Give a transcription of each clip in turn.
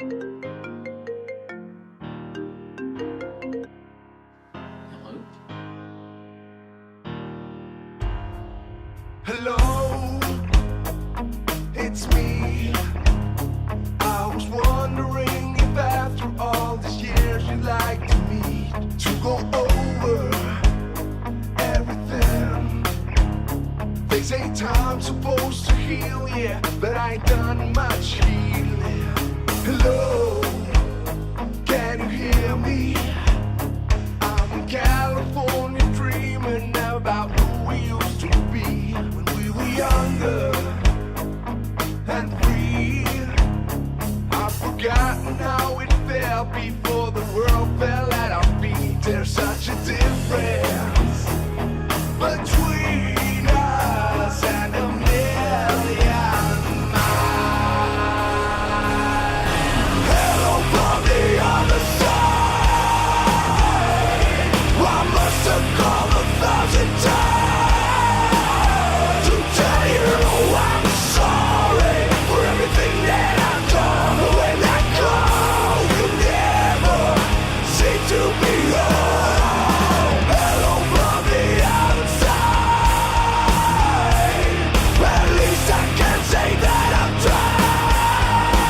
Hello, it's me. I was wondering if after all these years you'd like to meet to go over everything. They say time's supposed to heal, yeah, but I ain't done much healing. Hello, can you hear me? I'm in California dreaming about who we used to be when we were younger and free. I've forgotten how it felt before the world fell at our feet. There's such a difference between us and a million miles. Hello from the other side. I must have called 1,000 times to tell you I'm sorry for everything that I've done. But when I call, you never seem to be home. Hello from the other side. At least I can say that I've tried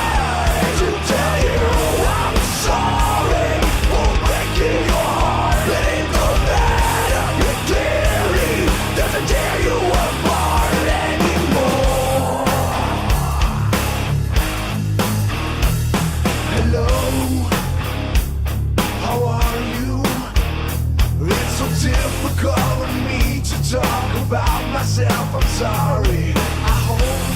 to tell you I'm sorry for breaking your heart. Let it go matter. It clearly doesn't tear you apart anymore. Hello, how are you? It's so difficult for me to talk about myself. I'm sorry. I hope